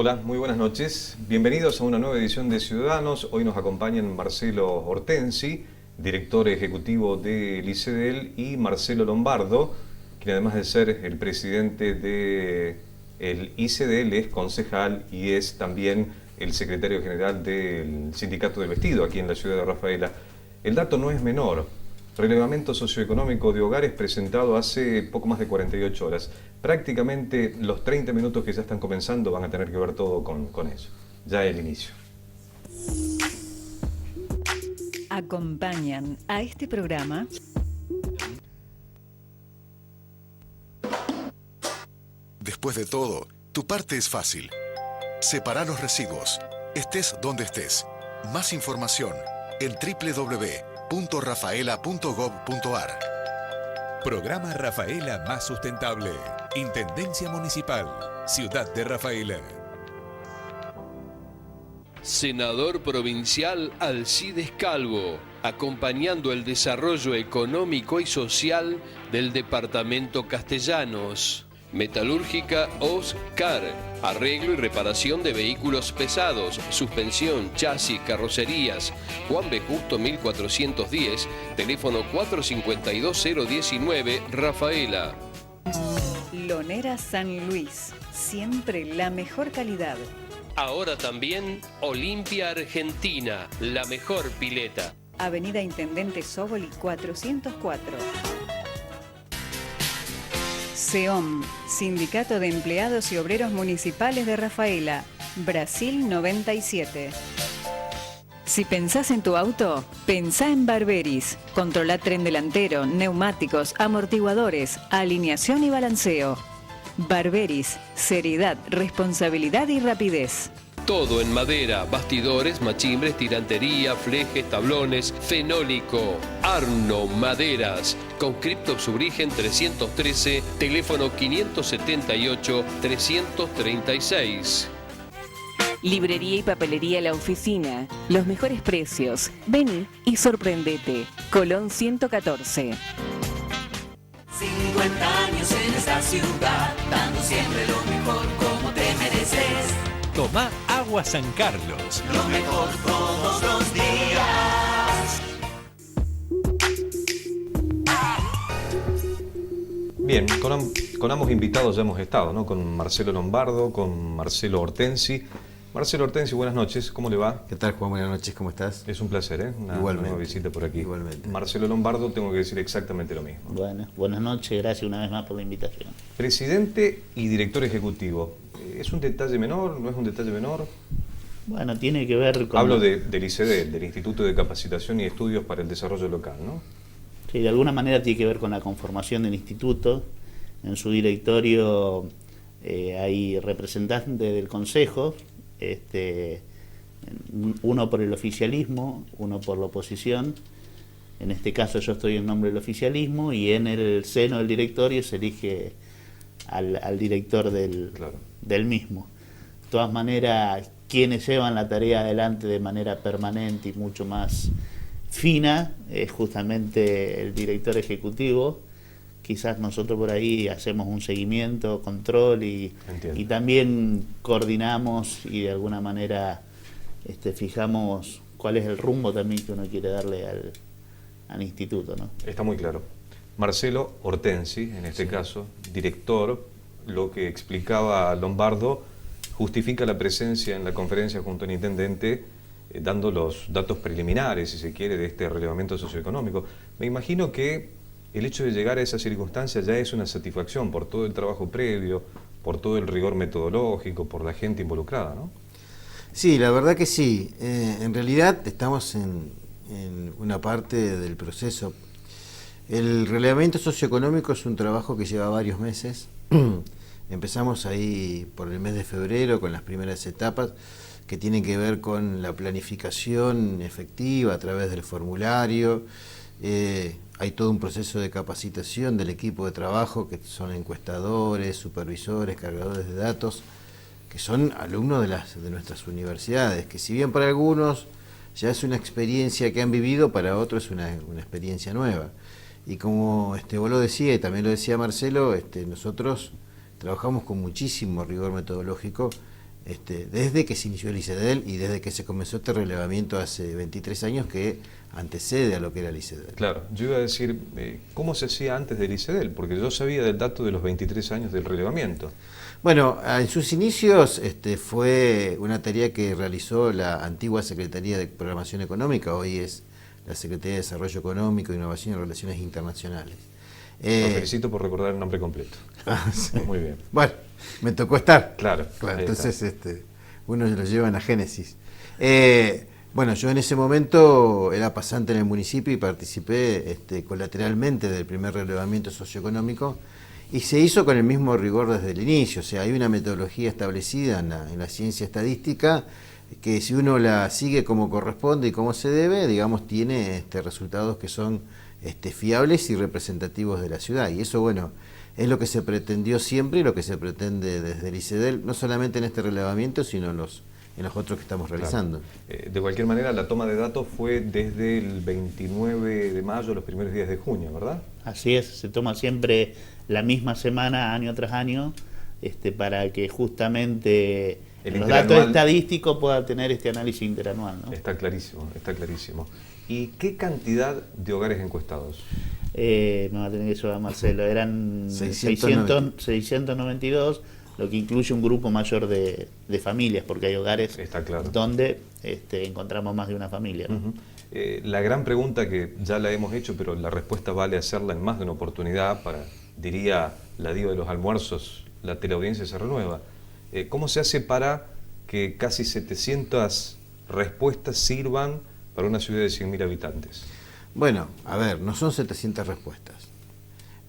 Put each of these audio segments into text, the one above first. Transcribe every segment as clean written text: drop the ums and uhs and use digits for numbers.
Hola, muy buenas noches. Bienvenidos a una nueva edición de Ciudadanos. Hoy nos acompañan Marcelo Hortensi, director ejecutivo del ICEDEL, y Marcelo Lombardo, quien además de ser el presidente del ICEDEL es concejal y es también el secretario general del Sindicato del Vestido aquí en la ciudad de Rafaela. El dato no es menor. Relevamiento socioeconómico de hogares presentado hace poco más de 48 horas. Prácticamente los 30 minutos que ya están comenzando van a tener que ver todo con eso. Ya el inicio. Acompañan a este programa Después de todo, tu parte es fácil. Separa los residuos. Estés donde estés. Más información en www.rafaela.gov.ar. Programa Rafaela Más Sustentable. Intendencia Municipal. Ciudad de Rafaela. Senador provincial Alcides Calvo, acompañando el desarrollo económico y social del departamento Castellanos. Metalúrgica Oscar, arreglo y reparación de vehículos pesados, suspensión, chasis, carrocerías. Juan B. Justo 1410, teléfono 452-019, Rafaela. Lonera San Luis, siempre la mejor calidad. Ahora también Olimpia Argentina, la mejor pileta. Avenida Intendente Sóboli 404. SEOM, Sindicato de Empleados y Obreros Municipales de Rafaela, Brasil 97. Si pensás en tu auto, pensá en Barberis. Controla tren delantero, neumáticos, amortiguadores, alineación y balanceo. Barberis, seriedad, responsabilidad y rapidez. Todo en madera, bastidores, machimbres, tirantería, flejes, tablones, fenólico. Arno Maderas, conscripto Subrigen 313, teléfono 578-336. Librería y papelería La Oficina. Los mejores precios. Vení y sorprendete. Colón 114. 50 años en esta ciudad, dando siempre lo mejor como te mereces. Tomá Agua San Carlos. Lo mejor todos los días. Bien, con ambos invitados ya hemos estado, ¿no? Con Marcelo Lombardo, con Marcelo Hortensi. Marcelo Hortensi, buenas noches, ¿cómo le va? ¿Qué tal, Juan? Buenas noches, ¿cómo estás? Es un placer, ¿eh? Una nueva visita por aquí. Igualmente. Marcelo Lombardo, tengo que decir exactamente lo mismo. Bueno, buenas noches, gracias una vez más por la invitación. Presidente y director ejecutivo, ¿es un detalle menor? ¿No es un detalle menor? Bueno, tiene que ver con... Hablo del ICEDEL, del Instituto de Capacitación y Estudios para el Desarrollo Local, ¿no? Sí, de alguna manera tiene que ver con la conformación del instituto. En su directorio hay representantes del Consejo, uno por el oficialismo, uno por la oposición. En este caso yo estoy en nombre del oficialismo y en el seno del directorio se elige al director del mismo. De todas maneras, quienes llevan la tarea adelante de manera permanente y mucho más fina es justamente el director ejecutivo. Quizás nosotros por ahí hacemos un seguimiento, control y también coordinamos y de alguna manera fijamos cuál es el rumbo también que uno quiere darle al instituto, ¿no? Está muy claro. Marcelo Hortensi, en este caso, director, lo que explicaba Lombardo, justifica la presencia en la conferencia junto al intendente, dando los datos preliminares, si se quiere, de este relevamiento socioeconómico. Me imagino que el hecho de llegar a esa circunstancia ya es una satisfacción por todo el trabajo previo, por todo el rigor metodológico, por la gente involucrada, ¿no? Sí, la verdad que sí. En realidad estamos en una parte del proceso. El relevamiento socioeconómico es un trabajo que lleva varios meses. Empezamos ahí por el mes de febrero con las primeras etapas que tienen que ver con la planificación efectiva a través del formulario. Hay todo un proceso de capacitación del equipo de trabajo que son encuestadores, supervisores, cargadores de datos, que son alumnos de nuestras universidades, que si bien para algunos ya es una experiencia que han vivido, para otros es una experiencia nueva. Y como vos lo decías, y también lo decía Marcelo, nosotros trabajamos con muchísimo rigor metodológico desde que se inició el ICEDEL y desde que se comenzó este relevamiento hace 23 años que antecede a lo que era el ICEDEL. Claro, yo iba a decir, ¿cómo se hacía antes del ICEDEL? Porque yo sabía del dato de los 23 años del relevamiento. Bueno, en sus inicios fue una tarea que realizó la antigua Secretaría de Programación Económica, hoy es la Secretaría de Desarrollo Económico, Innovación y Relaciones Internacionales. Lo felicito por recordar el nombre completo. Sí. Muy bien. Bueno, me tocó estar. Claro. Entonces uno lo llevan a Génesis. Bueno, yo en ese momento era pasante en el municipio y participé colateralmente del primer relevamiento socioeconómico y se hizo con el mismo rigor desde el inicio. O sea, hay una metodología establecida en la ciencia estadística que si uno la sigue como corresponde y como se debe, digamos, tiene resultados que son fiables y representativos de la ciudad. Y eso, bueno, es lo que se pretendió siempre y lo que se pretende desde el ICEDEL, no solamente en este relevamiento, sino en los otros que estamos realizando. Claro. De cualquier manera, la toma de datos fue desde el 29 de mayo, los primeros días de junio, ¿verdad? Así es, se toma siempre la misma semana, año tras año, para que justamente los datos estadísticos puedan tener este análisis interanual, ¿no? Está clarísimo, está clarísimo. ¿Y qué cantidad de hogares encuestados? Me va a tener que llevar Marcelo, eran 692, lo que incluye un grupo mayor de familias, porque hay hogares donde encontramos más de una familia, ¿no? La gran pregunta que ya la hemos hecho, pero la respuesta vale hacerla en más de una oportunidad para, diría la diva de los almuerzos, la teleaudiencia se renueva. ¿Cómo se hace para que casi 700 respuestas sirvan para una ciudad de 100.000 habitantes? Bueno, a ver, no son 700 respuestas.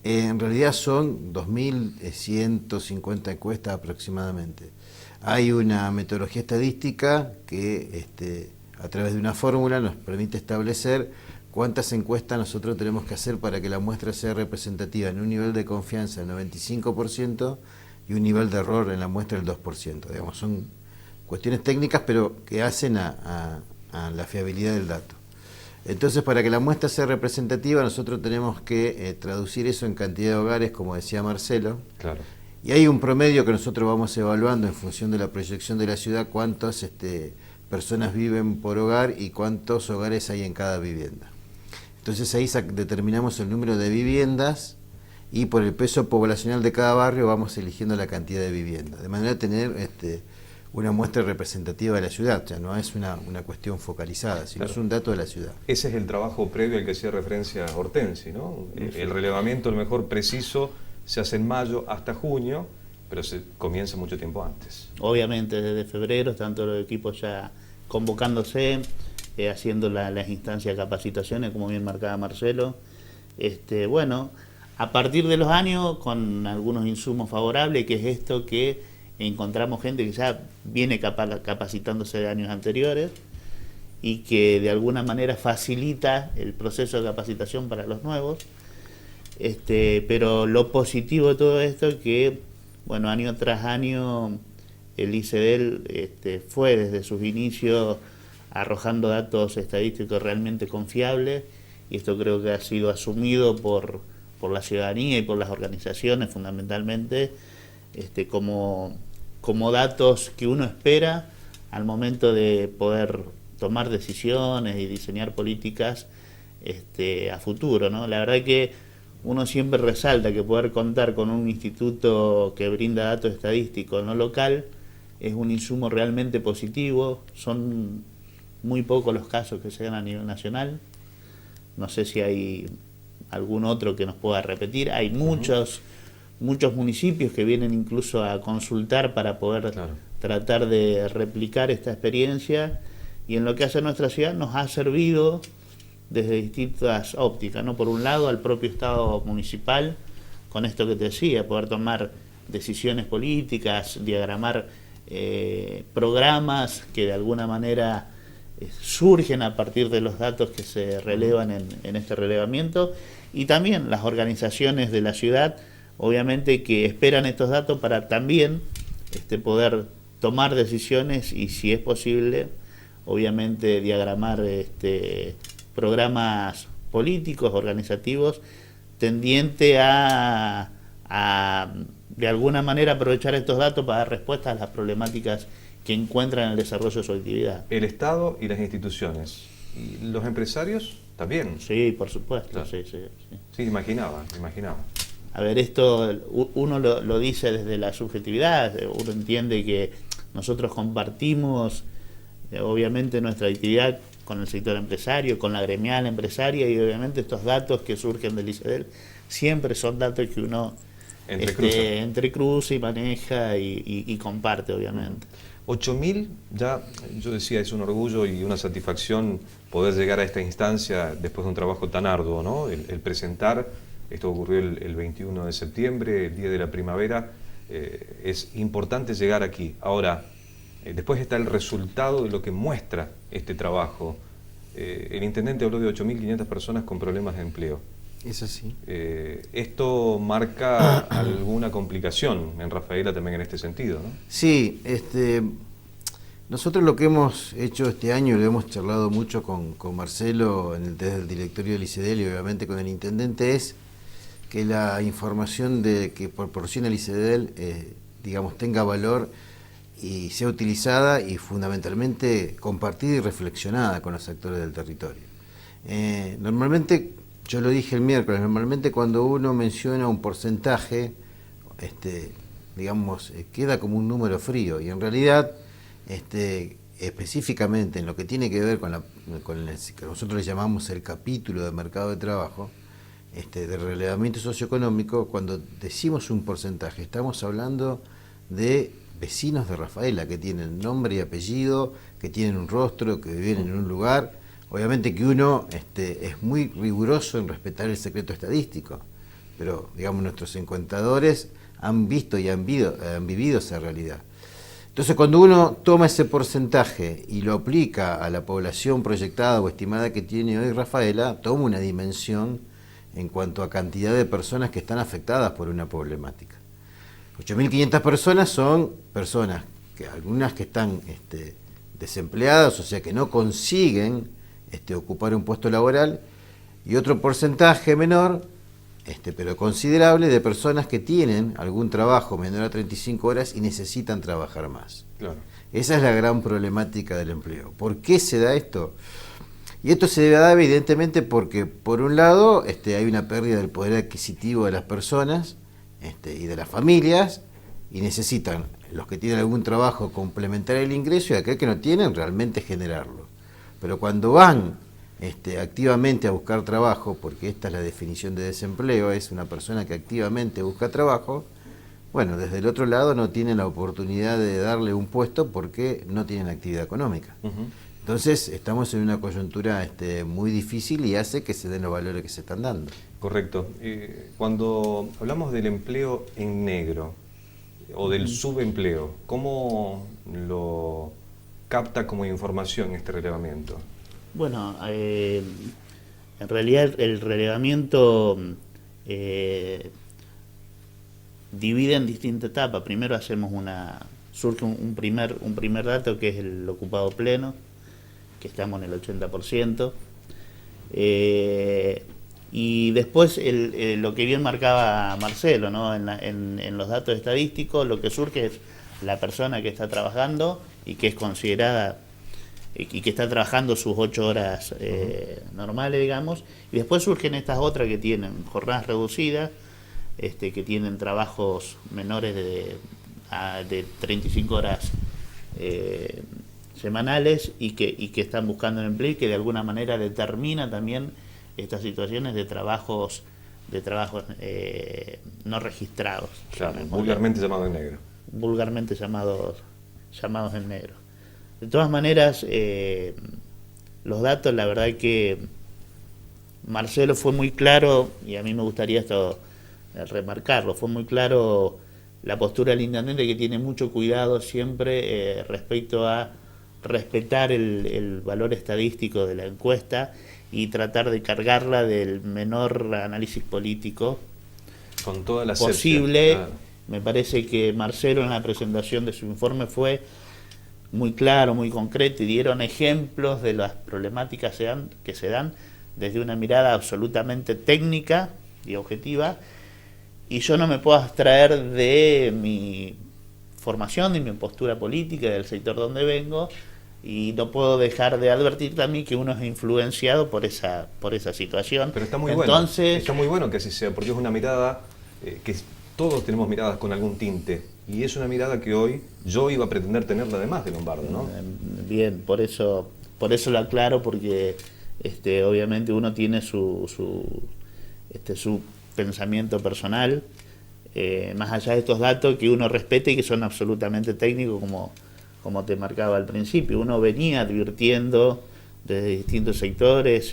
En realidad son 2.150 encuestas aproximadamente. Hay una metodología estadística que a través de una fórmula nos permite establecer cuántas encuestas nosotros tenemos que hacer para que la muestra sea representativa en un nivel de confianza del 95% y un nivel de error en la muestra del 2%. Digamos, son cuestiones técnicas pero que hacen a la fiabilidad del dato. Entonces, para que la muestra sea representativa, nosotros tenemos que traducir eso en cantidad de hogares, como decía Marcelo. Claro. Y hay un promedio que nosotros vamos evaluando en función de la proyección de la ciudad, cuántas personas viven por hogar y cuántos hogares hay en cada vivienda. Entonces ahí determinamos el número de viviendas y por el peso poblacional de cada barrio vamos eligiendo la cantidad de viviendas, de manera a tener una muestra representativa de la ciudad. O sea, no es una cuestión focalizada, sino es un dato de la ciudad. Ese es el trabajo previo al que hacía referencia Hortensi, ¿no? El relevamiento, lo mejor preciso, se hace en mayo hasta junio, pero se comienza mucho tiempo antes. Obviamente, desde febrero, tanto los equipos ya convocándose, haciendo las instancias de capacitaciones, como bien marcaba Marcelo. Bueno, a partir de los años, con algunos insumos favorables, que es esto que encontramos gente que ya viene capacitándose de años anteriores y que de alguna manera facilita el proceso de capacitación para los nuevos. Pero lo positivo de todo esto es que, bueno, año tras año el ICEDEL fue desde sus inicios arrojando datos estadísticos realmente confiables, y esto creo que ha sido asumido por la ciudadanía y por las organizaciones fundamentalmente, como datos que uno espera al momento de poder tomar decisiones y diseñar políticas a futuro, ¿no? La verdad que uno siempre resalta que poder contar con un instituto que brinda datos estadísticos no local es un insumo realmente positivo. Son muy pocos los casos que se dan a nivel nacional. No sé si hay algún otro que nos pueda repetir. Hay muchos municipios que vienen incluso a consultar para poder tratar de replicar esta experiencia, y en lo que hace nuestra ciudad nos ha servido desde distintas ópticas, ¿no? Por un lado, al propio Estado municipal, con esto que te decía, poder tomar decisiones políticas, diagramar programas que de alguna manera surgen a partir de los datos que se relevan en este relevamiento, y también las organizaciones de la ciudad, obviamente, que esperan estos datos para también poder tomar decisiones y, si es posible, obviamente diagramar programas políticos, organizativos, tendiente a de alguna manera aprovechar estos datos para dar respuesta a las problemáticas que encuentran en el desarrollo de su actividad. El Estado y las instituciones. ¿Y los empresarios también? Sí, por supuesto. Claro. Sí. Sí, imaginaba. A ver, esto uno lo dice desde la subjetividad, uno entiende que nosotros compartimos obviamente nuestra actividad con el sector empresario, con la gremial empresaria, y obviamente estos datos que surgen del ICEDEL siempre son datos que uno entrecruza y maneja y comparte, obviamente. 8.000, ya yo decía, es un orgullo y una satisfacción poder llegar a esta instancia después de un trabajo tan arduo, ¿no? El presentar, esto ocurrió el 21 de septiembre, el día de la primavera, es importante llegar aquí. Ahora, después está el resultado de lo que muestra este trabajo. El intendente habló de 8.500 personas con problemas de empleo. Es así. Esto marca alguna complicación en Rafaela también en este sentido, ¿no? Sí, nosotros lo que hemos hecho este año, lo hemos charlado mucho con Marcelo desde el directorio del ICEDEL y obviamente con el intendente, es que la información que proporciona el ICEDEL, digamos, tenga valor y sea utilizada y fundamentalmente compartida y reflexionada con los actores del territorio. Normalmente, yo lo dije el miércoles, normalmente cuando uno menciona un porcentaje, digamos, queda como un número frío, y en realidad, específicamente en lo que tiene que ver con el que nosotros le llamamos el capítulo de mercado de trabajo, de relevamiento socioeconómico, cuando decimos un porcentaje, estamos hablando de vecinos de Rafaela que tienen nombre y apellido, que tienen un rostro, que viven en un lugar. Obviamente que uno es muy riguroso en respetar el secreto estadístico, pero digamos nuestros encuestadores han visto y han vivido esa realidad. Entonces, cuando uno toma ese porcentaje y lo aplica a la población proyectada o estimada que tiene hoy Rafaela, toma una dimensión en cuanto a cantidad de personas que están afectadas por una problemática. 8.500 personas son personas, algunas que están desempleadas, o sea que no consiguen ocupar un puesto laboral, y otro porcentaje menor, pero considerable, de personas que tienen algún trabajo menor a 35 horas y necesitan trabajar más. Claro. Esa es la gran problemática del empleo. ¿Por qué se da esto? Y esto se debe dar evidentemente porque, por un lado, hay una pérdida del poder adquisitivo de las personas y de las familias, y necesitan, los que tienen algún trabajo, complementar el ingreso, y aquel que no tienen, realmente generarlo. Pero cuando van activamente a buscar trabajo, porque esta es la definición de desempleo, es una persona que activamente busca trabajo, bueno, desde el otro lado no tienen la oportunidad de darle un puesto porque no tienen actividad económica. Entonces estamos en una coyuntura muy difícil y hace que se den los valores que se están dando. Correcto. Cuando hablamos del empleo en negro o del subempleo, ¿cómo lo capta como información este relevamiento? Bueno, en realidad el relevamiento divide en distintas etapas. Primero surge un primer dato, que es el ocupado pleno, que estamos en el 80%. Y después lo que bien marcaba Marcelo, ¿no? En los datos estadísticos, lo que surge es la persona que está trabajando y que es considerada y que está trabajando sus 8 horas normales, digamos, y después surgen estas otras que tienen jornadas reducidas, que tienen trabajos menores de 35 horas semanales y que están buscando un empleo, y que de alguna manera determina también estas situaciones de trabajos no registrados. Claro, vulgarmente llamados en negro. Vulgarmente llamados en negro. De todas maneras, los datos, la verdad que Marcelo fue muy claro, y a mí me gustaría esto remarcarlo, fue muy claro la postura del intendente, que tiene mucho cuidado siempre respecto a respetar el valor estadístico de la encuesta y tratar de cargarla del menor análisis político con toda la posible. Claro. Me parece que Marcelo, en la presentación de su informe, fue muy claro, muy concreto, y dieron ejemplos de las problemáticas que se dan desde una mirada absolutamente técnica y objetiva, y yo no me puedo abstraer de mi formación, de mi postura política, del sector donde vengo, y no puedo dejar de advertir también que uno es influenciado por esa situación. Pero está muy Entonces, bueno, está muy bueno que así sea, porque es una mirada que todos tenemos miradas con algún tinte, y es una mirada que hoy yo iba a pretender tenerla además de Lombardo, ¿no? Bien, por eso lo aclaro, porque obviamente uno tiene su pensamiento personal, más allá de estos datos que uno respete y que son absolutamente técnicos, como te marcaba al principio. Uno venía advirtiendo desde distintos sectores,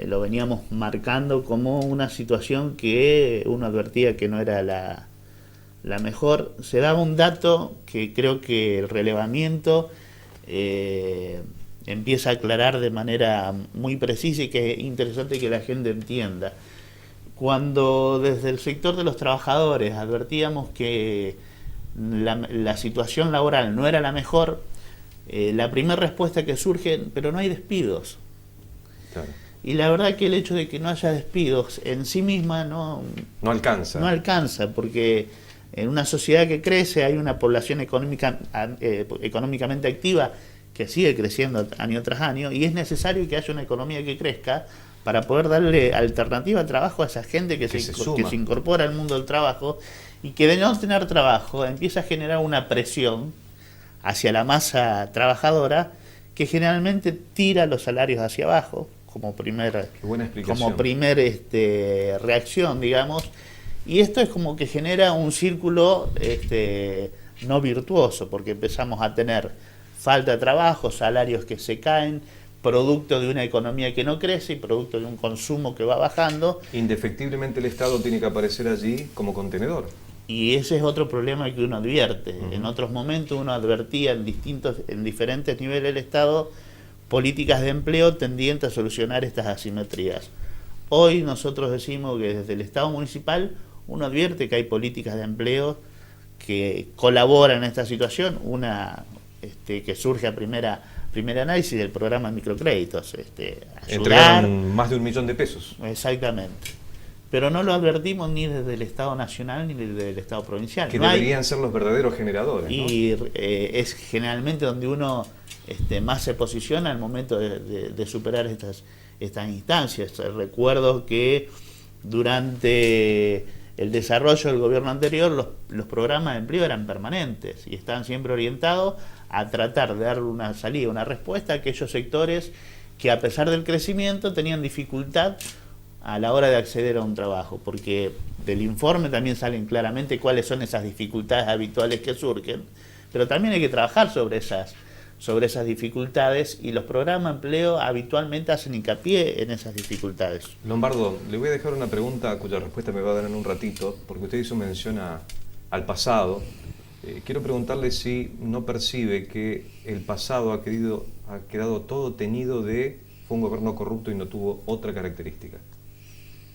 lo veníamos marcando como una situación que uno advertía que no era la mejor. Se daba un dato que creo que el relevamiento empieza a aclarar de manera muy precisa, y que es interesante que la gente entienda. Cuando desde el sector de los trabajadores advertíamos que la situación laboral no era la mejor, la primera respuesta que surge, pero no hay despidos. Claro. Y la verdad que el hecho de que no haya despidos en sí misma no alcanza. No alcanza, porque en una sociedad que crece hay una población económicamente activa que sigue creciendo año tras año, y es necesario que haya una economía que crezca para poder darle alternativa de trabajo a esa gente que se incorpora al mundo del trabajo, y que de no tener trabajo empieza a generar una presión hacia la masa trabajadora que generalmente tira los salarios hacia abajo como primer reacción, digamos, y esto es como que genera un círculo no virtuoso, porque empezamos a tener falta de trabajo, salarios que se caen, producto de una economía que no crece y producto de un consumo que va bajando. Indefectiblemente el Estado tiene que aparecer allí como contenedor. Y ese es otro problema que uno advierte. En otros momentos uno advertía en diferentes niveles del Estado políticas de empleo tendientes a solucionar estas asimetrías. Hoy nosotros decimos que desde el Estado municipal uno advierte que hay políticas de empleo que colaboran en esta situación. Una que surge a primer análisis del programa de microcréditos. Entregaron más de 1 millón de pesos. Exactamente. Pero no lo advertimos ni desde el Estado nacional ni desde el Estado provincial. Que deberían ser los verdaderos generadores, ¿no? Y es generalmente donde uno más se posiciona al momento de superar estas instancias. Recuerdo que durante el desarrollo del gobierno anterior los programas de empleo eran permanentes y estaban siempre orientados a tratar de dar una salida, una respuesta a aquellos sectores que, a pesar del crecimiento, tenían dificultad a la hora de acceder a un trabajo, porque del informe también salen claramente cuáles son esas dificultades habituales que surgen, pero también hay que trabajar sobre esas dificultades, y los programas de empleo habitualmente hacen hincapié en esas dificultades. Lombardo, le voy a dejar una pregunta cuya respuesta me va a dar en un ratito, porque usted hizo mención al pasado. Quiero preguntarle si no percibe que el pasado ha quedado todo teñido de fue un gobierno corrupto y no tuvo otra característica.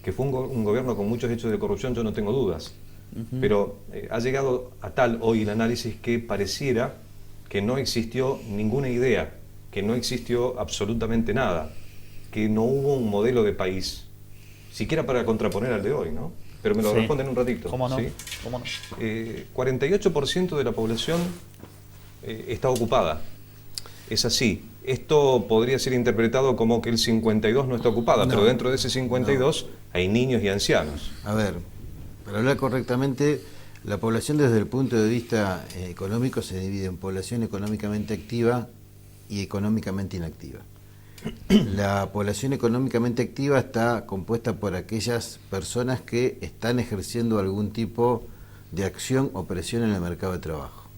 Que fue un gobierno con muchos hechos de corrupción, yo no tengo dudas, pero ha llegado a tal hoy el análisis que pareciera que no existió ninguna idea, que no existió absolutamente nada, que no hubo un modelo de país, siquiera para contraponer al de hoy, ¿no? Pero me lo responden en un ratito. ¿Cómo no? ¿Sí? ¿Cómo no? 48% de la población está ocupada. Es así. Esto podría ser interpretado como que el 52% no está ocupada, pero dentro de ese 52% hay niños y ancianos. A ver, para hablar correctamente, la población desde el punto de vista económico se divide en población económicamente activa y económicamente inactiva. La población económicamente activa está compuesta por aquellas personas que están ejerciendo algún tipo de acción o presión en el mercado de trabajo.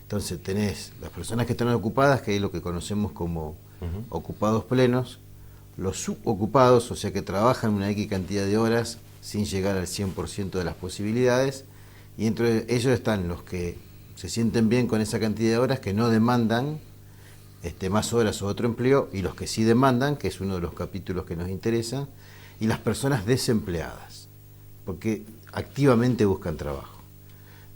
Entonces tenés las personas que están ocupadas, que es lo que conocemos como ocupados plenos, los subocupados, o sea que trabajan una X cantidad de horas sin llegar al 100% de las posibilidades, y entre ellos están los que se sienten bien con esa cantidad de horas, que no demandan más horas o otro empleo, y los que sí demandan, que es uno de los capítulos que nos interesa, y las personas desempleadas, porque activamente buscan trabajo.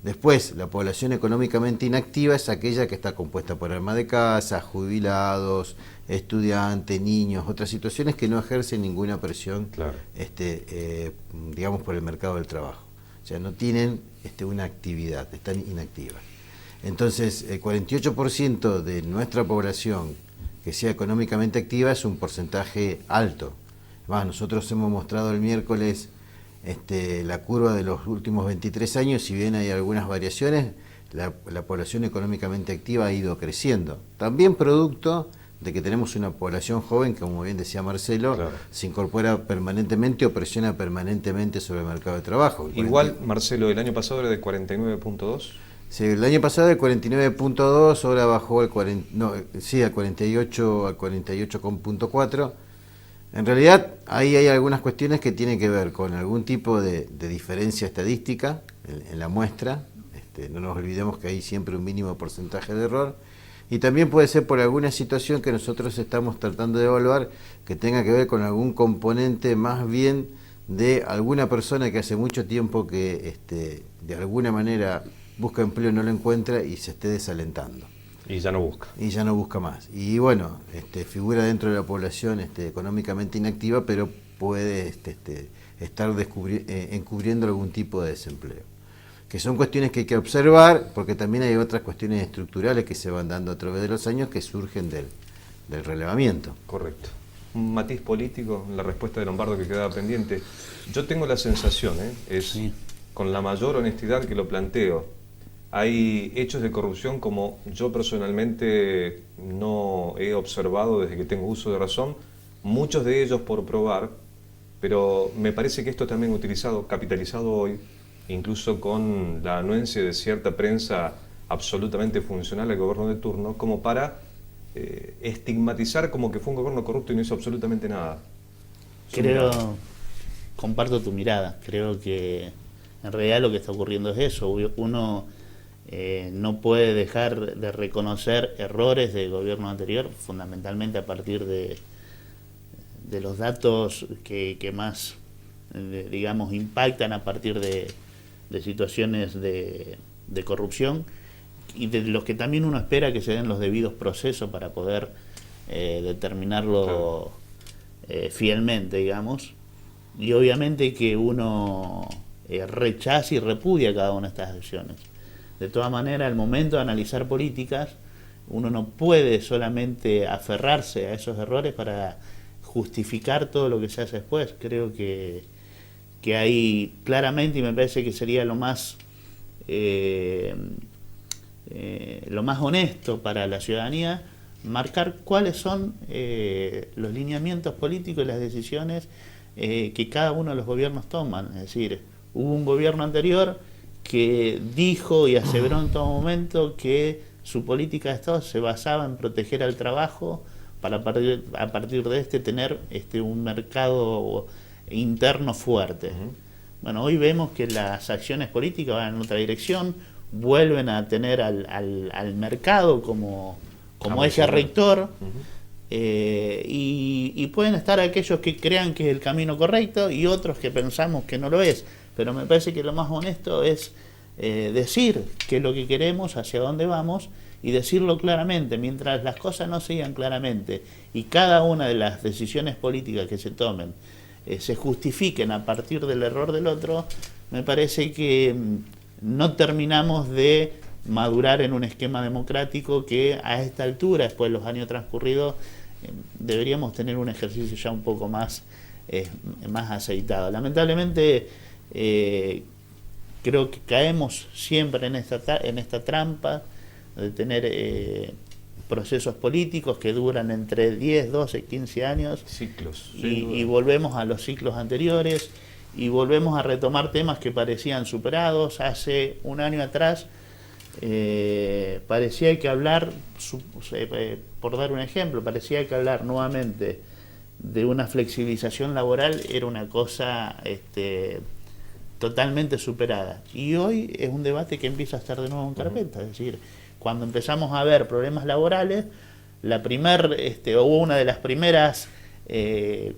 Después, la población económicamente inactiva es aquella que está compuesta por ama de casa, jubilados, estudiantes, niños, otras situaciones que no ejercen ninguna presión, digamos, por el mercado del trabajo. O sea, no tienen una actividad, están inactivas. Entonces, el 48% de nuestra población que sea económicamente activa es un porcentaje alto. Además, nosotros hemos mostrado el miércoles la curva de los últimos 23 años, si bien hay algunas variaciones, la población económicamente activa ha ido creciendo. También producto de que tenemos una población joven que, como bien decía Marcelo, se incorpora permanentemente o presiona permanentemente sobre el mercado de trabajo. Igual, Marcelo, el año pasado era de 49.2. Sí, el año pasado el 49.2, ahora bajó al 48,4. En realidad, ahí hay algunas cuestiones que tienen que ver con algún tipo de diferencia estadística en la muestra. No nos olvidemos que hay siempre un mínimo porcentaje de error. Y también puede ser por alguna situación que nosotros estamos tratando de evaluar que tenga que ver con algún componente más bien de alguna persona que hace mucho tiempo que de alguna manera busca empleo y no lo encuentra y se esté desalentando. Y ya no busca. Y ya no busca más. Y bueno, figura dentro de la población económicamente inactiva, pero puede estar encubriendo algún tipo de desempleo. Que son cuestiones que hay que observar, porque también hay otras cuestiones estructurales que se van dando a través de los años que surgen del relevamiento. Correcto. Un matiz político en la respuesta de Lombardo que quedaba pendiente. Yo tengo la sensación, con la mayor honestidad que lo planteo, hay hechos de corrupción como yo personalmente no he observado desde que tengo uso de razón, muchos de ellos por probar, pero me parece que esto también capitalizado hoy, incluso con la anuencia de cierta prensa absolutamente funcional al gobierno de turno, como para estigmatizar como que fue un gobierno corrupto y no hizo absolutamente nada. Comparto tu mirada, creo que en realidad lo que está ocurriendo es eso, uno no puede dejar de reconocer errores del gobierno anterior, fundamentalmente a partir de los datos que más, digamos, impactan a partir de situaciones de corrupción y de los que también uno espera que se den los debidos procesos para poder determinarlo fielmente, digamos. Y obviamente que uno rechaza y repudia cada una de estas acciones. De todas maneras, al momento de analizar políticas, uno no puede solamente aferrarse a esos errores para justificar todo lo que se hace después. Creo que hay claramente, y me parece que sería lo más honesto para la ciudadanía, marcar cuáles son los lineamientos políticos y las decisiones que cada uno de los gobiernos toman. Es decir, hubo un gobierno anterior que dijo y aseveró en todo momento que su política de Estado se basaba en proteger al trabajo para a partir de tener un mercado interno fuerte. Bueno, hoy vemos que las acciones políticas van en otra dirección, vuelven a tener al mercado como eje rector, y pueden estar aquellos que crean que es el camino correcto y otros que pensamos que no lo es. Pero me parece que lo más honesto es decir qué es lo que queremos, hacia dónde vamos, y decirlo claramente. Mientras las cosas no se digan claramente y cada una de las decisiones políticas que se tomen se justifiquen a partir del error del otro, me parece que no terminamos de madurar en un esquema democrático que a esta altura, después de los años transcurridos, deberíamos tener un ejercicio ya un poco más aceitado. Lamentablemente, creo que caemos siempre en esta trampa de tener procesos políticos que duran entre 10, 12, 15 años. Ciclos. Y volvemos a los ciclos anteriores y volvemos a retomar temas que parecían superados. Hace un año atrás parecía que hablar, por dar un ejemplo, parecía que hablar nuevamente de una flexibilización laboral era una cosa totalmente superada. Y hoy es un debate que empieza a estar de nuevo en carpeta. Es decir, cuando empezamos a ver problemas laborales, una de las primeras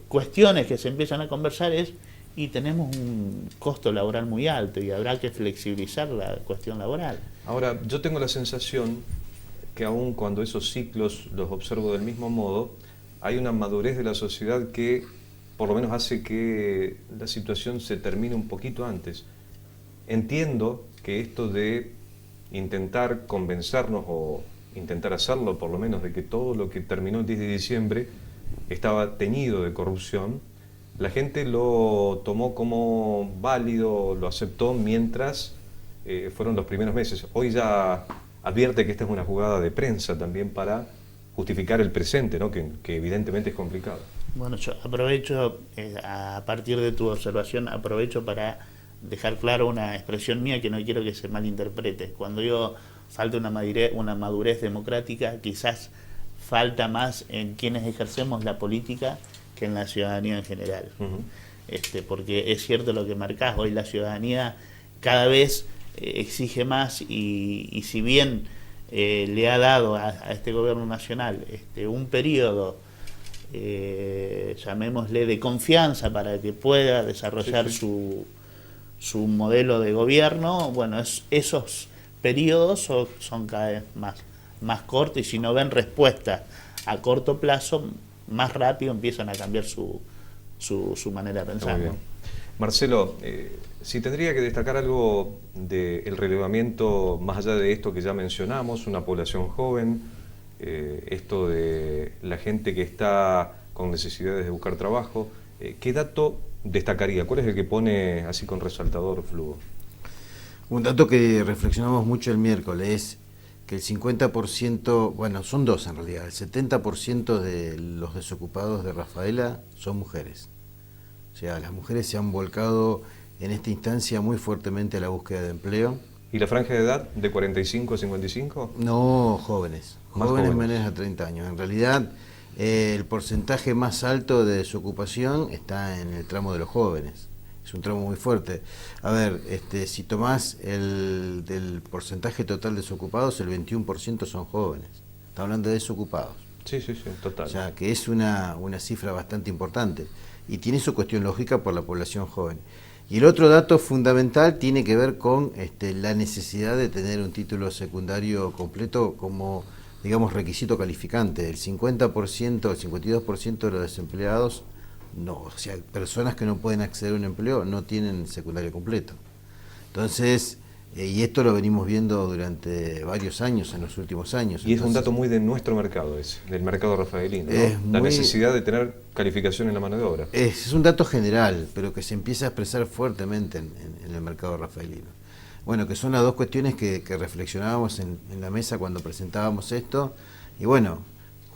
cuestiones que se empiezan a conversar es y tenemos un costo laboral muy alto y habrá que flexibilizar la cuestión laboral. Ahora, yo tengo la sensación que aun cuando esos ciclos los observo del mismo modo, hay una madurez de la sociedad que por lo menos hace que la situación se termine un poquito antes. Entiendo que esto de intentar convencernos o intentar hacerlo por lo menos de que todo lo que terminó el 10 de diciembre estaba teñido de corrupción, la gente lo tomó como válido, lo aceptó mientras fueron los primeros meses. Hoy ya advierte que esta es una jugada de prensa también para justificar el presente, ¿no? que evidentemente es complicado. Bueno, yo aprovecho, a partir de tu observación, aprovecho para dejar claro una expresión mía que no quiero que se malinterprete. Cuando digo falta una madurez democrática, quizás falta más en quienes ejercemos la política que en la ciudadanía en general. Porque es cierto lo que marcás, hoy la ciudadanía cada vez exige más y si bien le ha dado a este gobierno nacional un periodo, llamémosle de confianza para que pueda desarrollar su modelo de gobierno, bueno, esos periodos son cada vez más cortos y si no ven respuesta a corto plazo, más rápido empiezan a cambiar su manera de pensar. ¿No? Marcelo, si tendría que destacar algo del relevamiento, más allá de esto que ya mencionamos, una población joven, esto de la gente que está con necesidades de buscar trabajo, ¿qué dato destacaría? ¿Cuál es el que pone así con resaltador, Flugo? Un dato que reflexionamos mucho el miércoles es que el 50%, bueno, son dos en realidad, el 70% de los desocupados de Rafaela son mujeres. O sea, las mujeres se han volcado en esta instancia muy fuertemente a la búsqueda de empleo. ¿Y la franja de edad de 45 a 55? No, jóvenes. Jóvenes menores a 30 años. En realidad, el porcentaje más alto de desocupación está en el tramo de los jóvenes. Es un tramo muy fuerte. A ver, si tomás del porcentaje total de desocupados, el 21% son jóvenes. Está hablando de desocupados. Sí, total. O sea, que es una cifra bastante importante. Y tiene su cuestión lógica por la población joven. Y el otro dato fundamental tiene que ver con la necesidad de tener un título secundario completo como, digamos, requisito calificante. El 50%, el 52% de los desempleados, no, o sea, personas que no pueden acceder a un empleo no tienen secundario completo. Entonces, y esto lo venimos viendo durante varios años, en los últimos años. Y es un dato muy de nuestro mercado ese, del mercado rafaelino, ¿no? La necesidad de tener calificación en la mano de obra. Es un dato general, pero que se empieza a expresar fuertemente en el mercado rafaelino. Bueno, que son las dos cuestiones que reflexionábamos en la mesa cuando presentábamos esto, y bueno,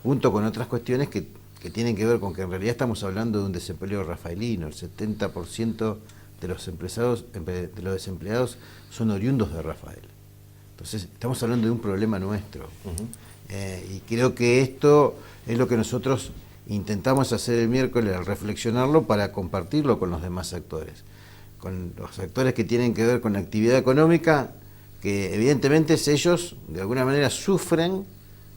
junto con otras cuestiones que tienen que ver con que en realidad estamos hablando de un desempleo rafaelino. El 70% de los desempleados son oriundos de Rafael. Entonces, estamos hablando de un problema nuestro. Y creo que esto es lo que nosotros intentamos hacer el miércoles al reflexionarlo para compartirlo con los demás actores. Con los actores que tienen que ver con la actividad económica, que evidentemente ellos de alguna manera sufren,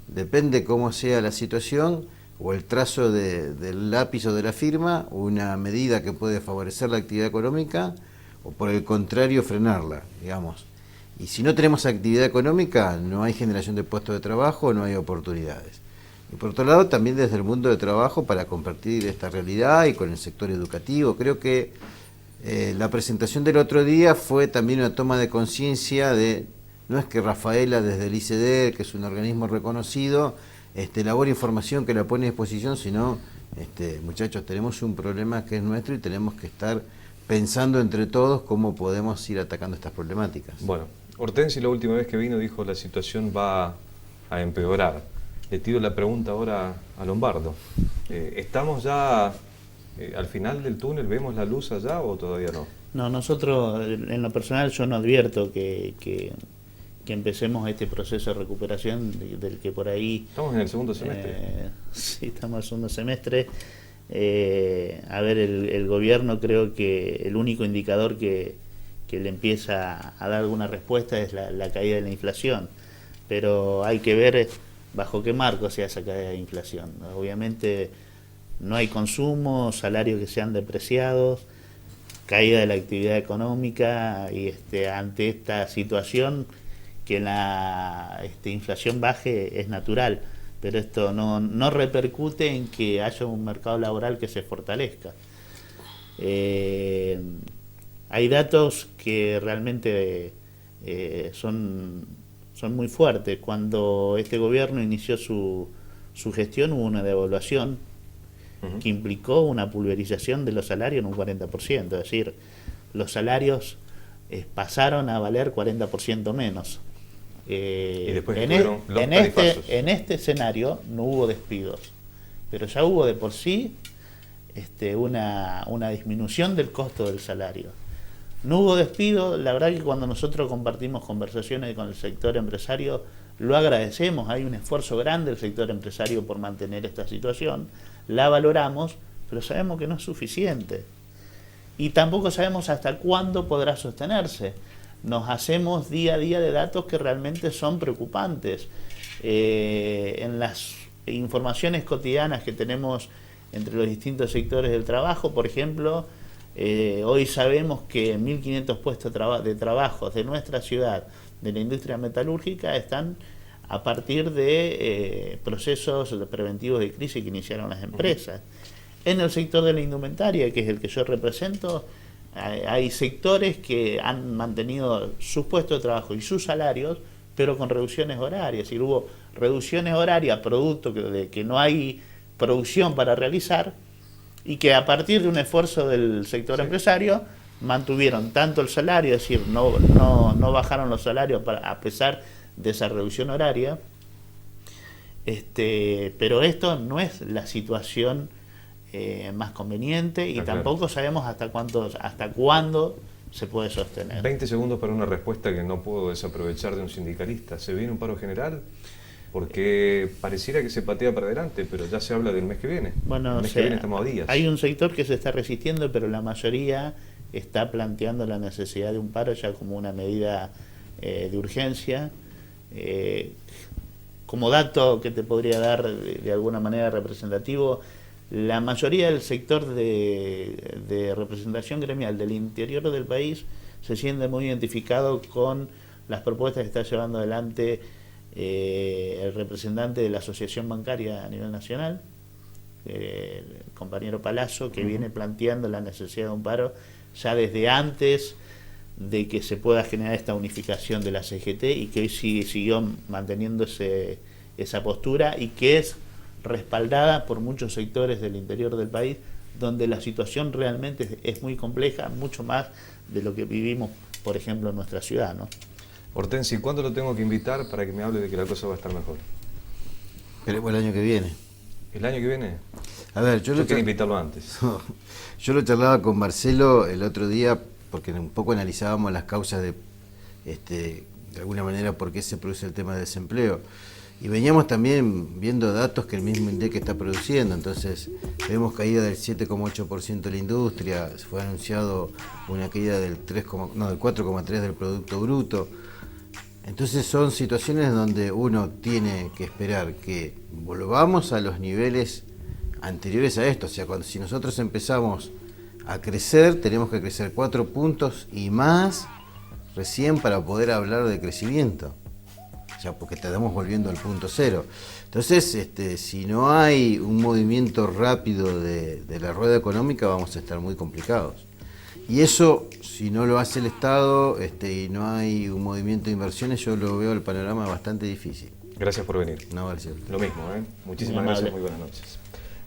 depende cómo sea la situación, o el trazo del lápiz o de la firma, una medida que puede favorecer la actividad económica, o por el contrario frenarla, digamos. Y si no tenemos actividad económica, no hay generación de puestos de trabajo, no hay oportunidades. Y por otro lado, también desde el mundo de trabajo para compartir esta realidad y con el sector educativo. Creo que la presentación del otro día fue también una toma de conciencia de, no es que Rafaela desde el ICD, que es un organismo reconocido, elabora información que la pone a disposición, sino, muchachos, tenemos un problema que es nuestro y tenemos que estar pensando entre todos cómo podemos ir atacando estas problemáticas. Bueno, Hortensi la última vez que vino dijo la situación va a empeorar. Le tiro la pregunta ahora a Lombardo. ¿Estamos ya al final del túnel? ¿Vemos la luz allá o todavía no? No, nosotros, en lo personal, yo no advierto que empecemos este proceso de recuperación del que por ahí... Estamos en el segundo semestre. Sí, estamos en el segundo semestre. A ver, el gobierno, creo que el único indicador que le empieza a dar alguna respuesta es la caída de la inflación. Pero hay que ver bajo qué marco sea esa caída de inflación. Obviamente no hay consumo, salarios que sean depreciados. caída de la actividad económica y ante esta situación que la inflación baje es natural, pero esto no repercute en que haya un mercado laboral que se fortalezca. Hay datos que realmente son muy fuertes. Cuando este gobierno inició su gestión hubo una devaluación que implicó una pulverización de los salarios en un 40%, es decir, los salarios pasaron a valer 40% menos. Y después en este escenario no hubo despidos, pero ya hubo de por sí una disminución del costo del salario. No hubo despido. La verdad que cuando nosotros compartimos conversaciones con el sector empresario lo agradecemos, hay un esfuerzo grande del sector empresario por mantener esta situación, la valoramos, pero sabemos que no es suficiente y tampoco sabemos hasta cuándo podrá sostenerse. Nos hacemos día a día de datos que realmente son preocupantes. En las informaciones cotidianas que tenemos entre los distintos sectores del trabajo, por ejemplo, hoy sabemos que 1.500 puestos de trabajo de nuestra ciudad, de la industria metalúrgica, están a partir de procesos preventivos de crisis que iniciaron las empresas. En el sector de la indumentaria, que es el que yo represento, hay sectores que han mantenido sus puestos de trabajo y sus salarios, pero con reducciones horarias. Es decir, hubo reducciones horarias producto de que no hay producción para realizar y que a partir de un esfuerzo del sector empresario mantuvieron tanto el salario, es decir, no bajaron los salarios a pesar de esa reducción horaria, pero esto no es la situación más conveniente y tampoco sabemos hasta cuándo se puede sostener. 20 segundos para una respuesta que no puedo desaprovechar de un sindicalista. ¿Se viene un paro general? Porque pareciera que se patea para adelante, pero ya se habla del mes que viene. Bueno, el mes que viene estamos a días. Hay un sector que se está resistiendo, pero la mayoría está planteando la necesidad de un paro ya como una medida de urgencia. Como dato que te podría dar de alguna manera representativo, la mayoría del sector de representación gremial del interior del país se siente muy identificado con las propuestas que está llevando adelante el representante de la Asociación Bancaria a nivel nacional, el compañero Palazzo, que viene planteando la necesidad de un paro ya desde antes de que se pueda generar esta unificación de la CGT y que hoy siguió manteniendo esa postura y que es respaldada por muchos sectores del interior del país, donde la situación realmente es muy compleja, mucho más de lo que vivimos, por ejemplo, en nuestra ciudad, ¿no? Hortensi, ¿cuándo lo tengo que invitar para que me hable de que la cosa va a estar mejor? Pero el año que viene. ¿El año que viene? A ver, yo quería invitarlo antes. Yo lo charlaba con Marcelo el otro día porque un poco analizábamos las causas de alguna manera por qué se produce el tema del desempleo. Y veníamos también viendo datos que el mismo INDEC está produciendo, entonces vemos caída del 7,8% de la industria, fue anunciado una caída del 4,3% del Producto Bruto. Entonces son situaciones donde uno tiene que esperar que volvamos a los niveles anteriores a esto. O sea, si nosotros empezamos a crecer, tenemos que crecer 4 puntos y más recién para poder hablar de crecimiento. O sea, porque estamos volviendo al punto cero. Entonces, si no hay un movimiento rápido de la rueda económica, vamos a estar muy complicados. Y eso, si no lo hace el Estado y no hay un movimiento de inversiones, yo lo veo el panorama bastante difícil. Gracias por venir. No, gracias. Lo mismo, Muchísimas gracias, muy buenas noches.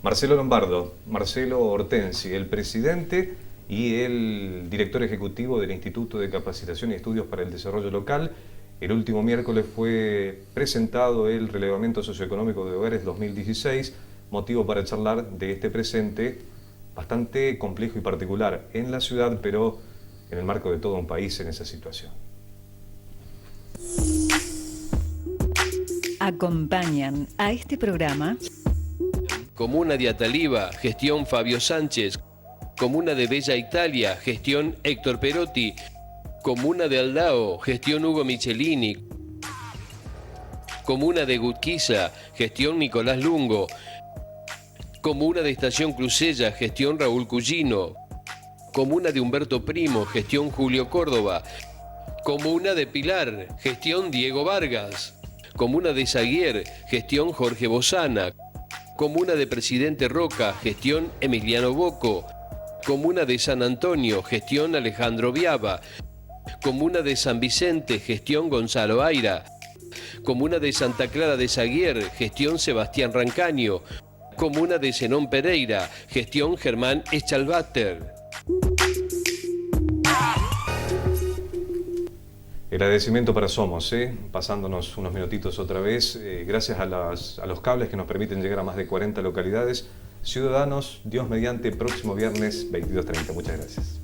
Marcelo Lombardo, Marcelo Hortensi, el presidente y el director ejecutivo del Instituto de Capacitación y Estudios para el Desarrollo Local. El último miércoles fue presentado el relevamiento socioeconómico de hogares 2016, motivo para charlar de este presente bastante complejo y particular en la ciudad, pero en el marco de todo un país en esa situación. Acompañan a este programa Comuna de Ataliva, gestión Fabio Sánchez. Comuna de Bella Italia, gestión Héctor Perotti. Comuna de Aldao, gestión Hugo Michelini. Comuna de Gutquiza, gestión Nicolás Lungo. Comuna de Estación Crucella, gestión Raúl Cugino. Comuna de Humberto Primo, gestión Julio Córdoba. Comuna de Pilar, gestión Diego Vargas. Comuna de Zaguier, gestión Jorge Bozana. Comuna de Presidente Roca, gestión Emiliano Bocco. Comuna de San Antonio, gestión Alejandro Viaba. Comuna de San Vicente, gestión Gonzalo Aira. Comuna de Santa Clara de Zaguier, gestión Sebastián Rancaño. Comuna de Zenón Pereira, gestión Germán Eschalbater. El agradecimiento para Somos, pasándonos unos minutitos otra vez, gracias a los cables que nos permiten llegar a más de 40 localidades. Ciudadanos, Dios mediante, próximo viernes 22:30. Muchas gracias.